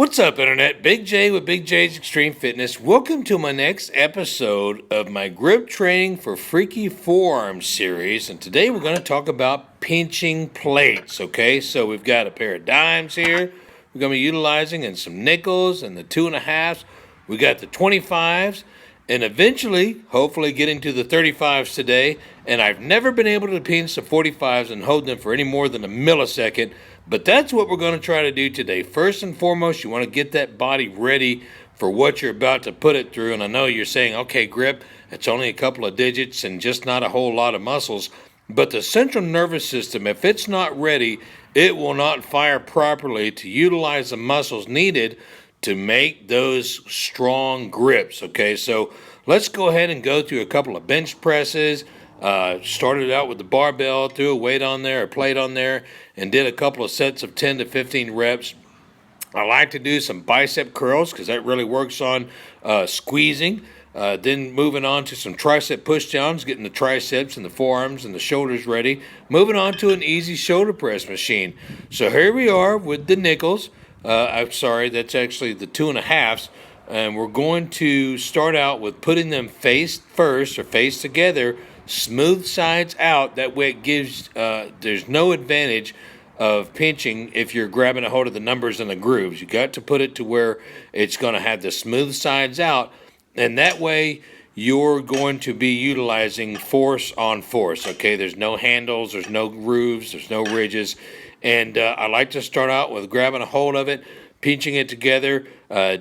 What's up, Internet? Big J with Big J's Extreme Fitness. Welcome to my next episode of my grip training for freaky forearms series. And today we're going to talk about pinching plates, okay? So we've got a pair of dimes here we're going to be utilizing and some nickels and the 2.5s. We got the 25s and eventually, hopefully getting to the 35s today. And I've never been able to pinch the 45s and hold them for any more than a millisecond. But that's what we're going to try to do today. First and foremost, you want to get that body ready for what you're about to put it through. And I know you're saying, okay, grip, it's only a couple of digits and just not a whole lot of muscles. But the central nervous system, if it's not ready, it will not fire properly to utilize the muscles needed to make those strong grips, okay? So let's go ahead and go through a couple of bench presses. Started out with the barbell, threw a weight on there, a plate on there, and did a couple of sets of 10 to 15 reps. I like to do some bicep curls because that really works on squeezing. Then moving on to some tricep pushdowns, getting the triceps and the forearms and the shoulders ready. Moving on to an easy shoulder press machine. So here we are with the nickels. I'm sorry, that's actually the 2.5s. And we're going to start out with putting them face first or face together, smooth sides out. That way it gives, there's no advantage of pinching if you're grabbing a hold of the numbers and the grooves. You got to put it to where it's going to have the smooth sides out, and that way you're going to be utilizing force on force, okay? There's no handles, there's no grooves, there's no ridges, and I like to start out with grabbing a hold of it, pinching it together,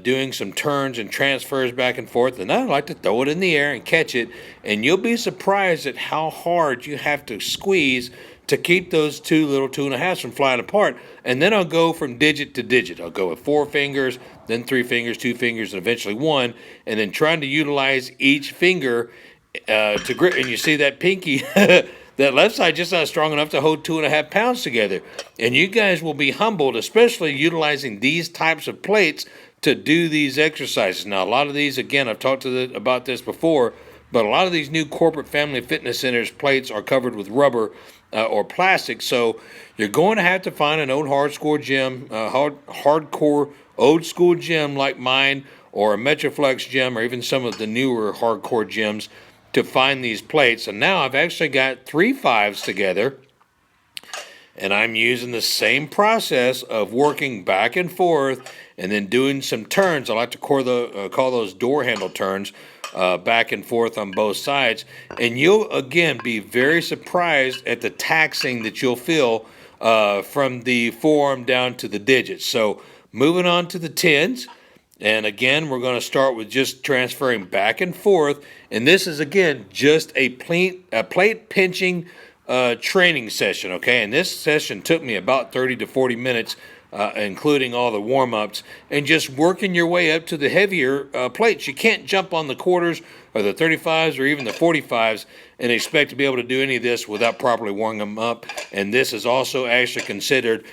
doing some turns and transfers back and forth, and then I like to throw it in the air and catch it, and you'll be surprised at how hard you have to squeeze to keep those two little 2.5s from flying apart. And then I'll go from digit to digit. I'll go with 4 fingers, then 3 fingers, 2 fingers, and eventually 1, and then trying to utilize each finger to grip. And you see that pinky, that left side just not strong enough to hold 2.5 pounds together. And you guys will be humbled, especially utilizing these types of plates to do these exercises. Now, a lot of these, again, I've talked about this before, but a lot of these new corporate family fitness centers plates are covered with rubber or plastic. So you're going to have to find an old hardcore gym, hardcore old school gym like mine, or a Metroflex gym, or even some of the newer hardcore gyms to find these plates. And now I've actually got 3 5s together, and I'm using the same process of working back and forth and then doing some turns. I like to call those door handle turns, back and forth on both sides. And you'll, again, be very surprised at the taxing that you'll feel from the forearm down to the digits. So moving on to the 10s. And again, we're going to start with just transferring back and forth. And this is, again, just a plate pinching training session, okay? And this session took me about 30 to 40 minutes, including all the warm-ups, and just working your way up to the heavier plates. You can't jump on the quarters or the 35s or even the 45s and expect to be able to do any of this without properly warming them up. And this is also actually considered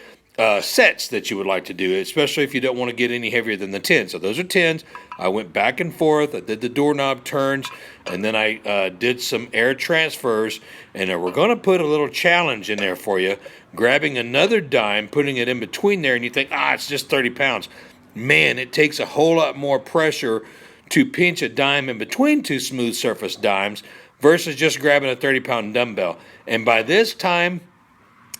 sets that you would like to do, especially if you don't want to get any heavier than the 10. So those are 10s. I went back and forth. I did the doorknob turns, and then I did some air transfers. And we're going to put a little challenge in there for you, grabbing another dime, putting it in between there, and you think, it's just 30 pounds. Man, it takes a whole lot more pressure to pinch a dime in between 2 smooth surface dimes versus just grabbing a 30-pound dumbbell. And by this time,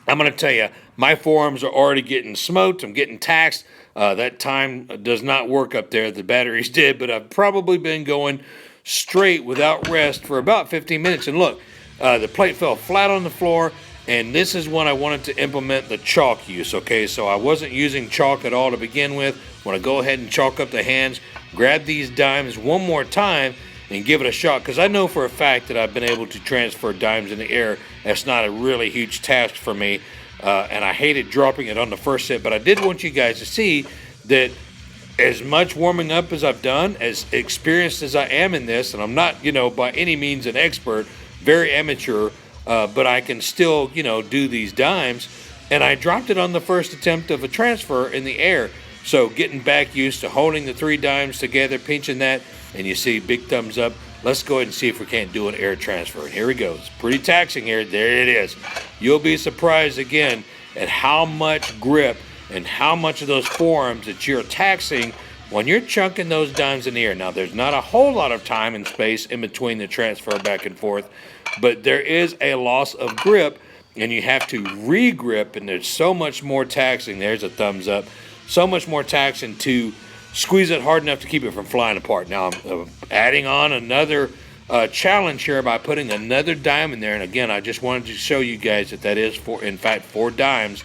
I'm going to tell you, my forearms are already getting smoked. I'm getting taxed. That time does not work up there. The batteries did, but I've probably been going straight without rest for about 15 minutes. And look, the plate fell flat on the floor, and this is when I wanted to implement the chalk use, okay? So I wasn't using chalk at all to begin with. I want to go ahead and chalk up the hands, grab these dimes one more time, and give it a shot, because I know for a fact that I've been able to transfer dimes in the air. That's not a really huge task for me, and I hated dropping it on the first set, but I did want you guys to see that as much warming up as I've done, as experienced as I am in this, and I'm not, by any means an expert, very amateur, but I can still, do these dimes, and I dropped it on the first attempt of a transfer in the air. So getting back used to holding the 3 dimes together, pinching that, and you see big thumbs up. Let's go ahead and see if we can't do an air transfer. And here we go. It's pretty taxing here. There it is. You'll be surprised again at how much grip and how much of those forearms that you're taxing when you're chunking those dimes in the air. Now, there's not a whole lot of time and space in between the transfer back and forth, but there is a loss of grip, and you have to re-grip, and there's so much more taxing. There's a thumbs up. So much more taxing to squeeze it hard enough to keep it from flying apart. Now, I'm adding on another challenge here by putting another dime in there. And again, I just wanted to show you guys that is, in fact, 4 dimes.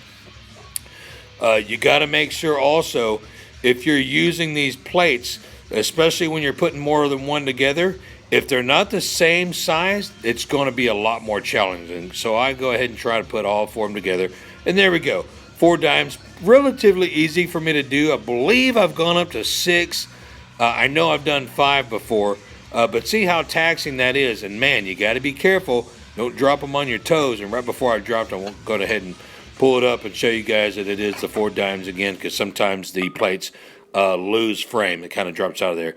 You got to make sure also, if you're using these plates, especially when you're putting more than one together, if they're not the same size, it's going to be a lot more challenging. So I go ahead and try to put all 4 of them together. And there we go. 4 dimes, relatively easy for me to do. I believe I've gone up to 6. I know I've done 5 before, but see how taxing that is. And man, you got to be careful. Don't drop them on your toes. And right before I dropped, I won't go ahead and pull it up and show you guys that it is the 4 dimes again, because sometimes the plates lose frame. It kind of drops out of there.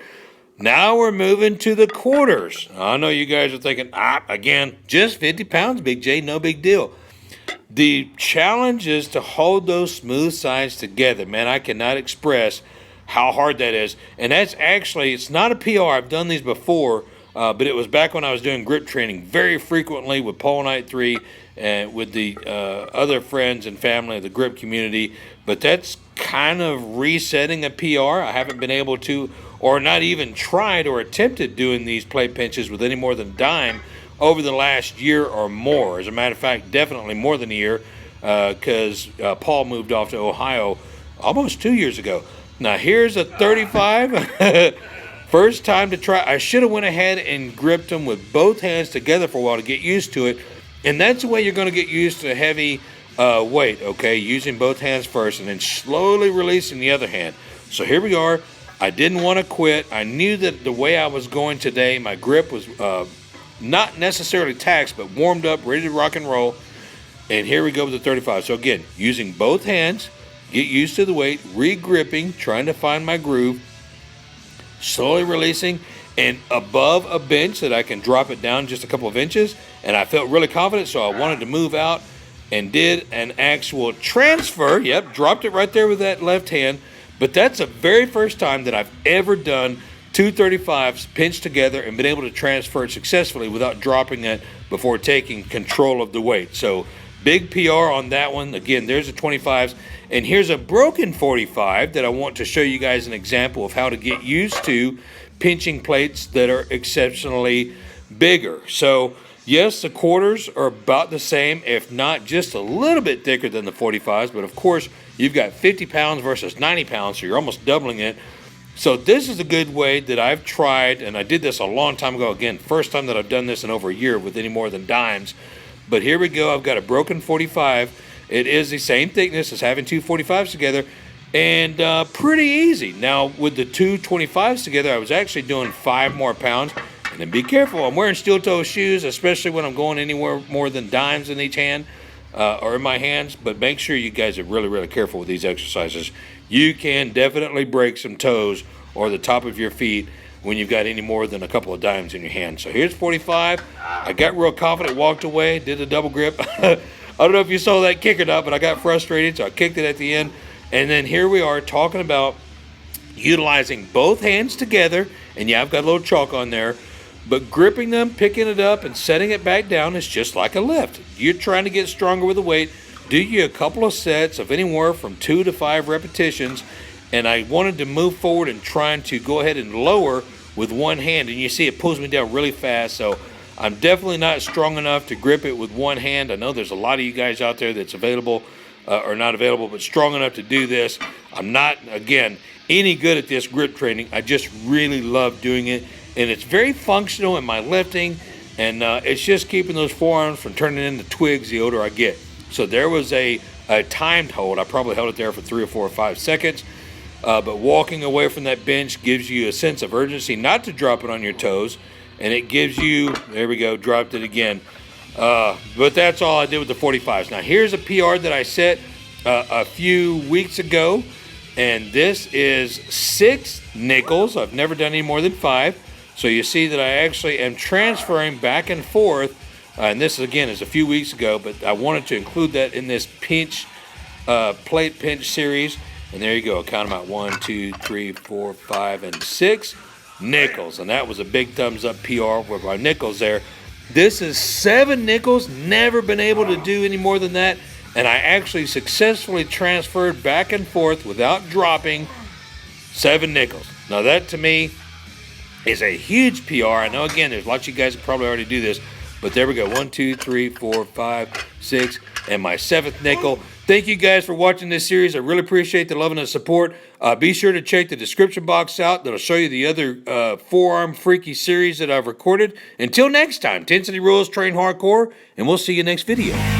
Now we're moving to the quarters. I know you guys are thinking, again, just 50 pounds, Big J, no big deal. The challenge is to hold those smooth sides together. Man, I cannot express how hard that is. And that's actually, it's not a PR. I've done these before, but it was back when I was doing grip training very frequently with Paul Knight 3 and with the other friends and family of the grip community. But that's kind of resetting a PR. I haven't been able to, or not even tried or attempted doing these plate pinches with any more than a dime over the last year or more. As a matter of fact, definitely more than a year, because Paul moved off to Ohio almost 2 years ago. Now here's a 35. First time to try. I should have went ahead and gripped them with both hands together for a while to get used to it. And that's the way you're going to get used to heavy weight, okay? Using both hands first and then slowly releasing the other hand. So here we are. I didn't want to quit. I knew that the way I was going today, my grip was not necessarily taxed, but warmed up, ready to rock and roll. And here we go with the 35. So again, using both hands, get used to the weight, re-gripping, trying to find my groove, slowly releasing, and above a bench that I can drop it down just a couple of inches. And I felt really confident, so I wanted to move out and did an actual transfer. Yep, dropped it right there with that left hand. But that's the very first time that I've ever done 2 35s pinched together and been able to transfer it successfully without dropping it before taking control of the weight. So big PR on that one. Again, there's the 25s. And here's a broken 45 that I want to show you guys an example of how to get used to pinching plates that are exceptionally bigger. So yes, the quarters are about the same, if not just a little bit thicker than the 45s. But of course, you've got 50 pounds versus 90 pounds, so you're almost doubling it. So this is a good way that I've tried, and I did this a long time ago. Again, first time that I've done this in over a year with any more than dimes. But here we go. I've got a broken 45. It is the same thickness as having 2 45s together, and pretty easy. Now, with the 2 25s together, I was actually doing 5 more pounds. And then be careful. I'm wearing steel-toe shoes, especially when I'm going anywhere more than dimes in each hand or in my hands. But make sure you guys are really, really careful with these exercises. You can definitely break some toes or the top of your feet when you've got any more than a couple of dimes in your hand. So here's 45. I got real confident, walked away, did a double grip. I don't know if you saw that kick or not, but I got frustrated, so I kicked it at the end. And then here we are talking about utilizing both hands together. And yeah, I've got a little chalk on there. But gripping them, picking it up, and setting it back down is just like a lift. You're trying to get stronger with the weight. Do you a couple of sets of anywhere from 2 to 5 repetitions. And I wanted to move forward and trying to go ahead and lower with one hand. And you see it pulls me down really fast. So I'm definitely not strong enough to grip it with one hand. I know there's a lot of you guys out there that's available or not available, but strong enough to do this. I'm not, again, any good at this grip training. I just really love doing it. And it's very functional in my lifting, and it's just keeping those forearms from turning into twigs the older I get. So there was a timed hold. I probably held it there for 3 or 4 or 5 seconds. But walking away from that bench gives you a sense of urgency not to drop it on your toes. And it gives you, there we go, dropped it again. But that's all I did with the 45s. Now here's a PR that I set a few weeks ago. And this is 6 nickels. I've never done any more than 5. So you see that I actually am transferring back and forth. And this, again, is a few weeks ago, but I wanted to include that in this pinch plate pinch series. And there you go. Count them out. 1, 2, 3, 4, 5, and 6 nickels. And that was a big thumbs up PR with our nickels there. This is 7 nickels. Never been able to do any more than that. And I actually successfully transferred back and forth without dropping 7 nickels. Now that to me is a huge PR. I know, again, there's lots of you guys that probably already do this, but there we go. 1, 2, 3, 4, 5, 6, and my 7th nickel. Thank you guys for watching this series. I really appreciate the love and the support. Be sure to check the description box out. That'll show you the other forearm freaky series that I've recorded. Until next time, Intensity Rules, train hardcore, and we'll see you next video.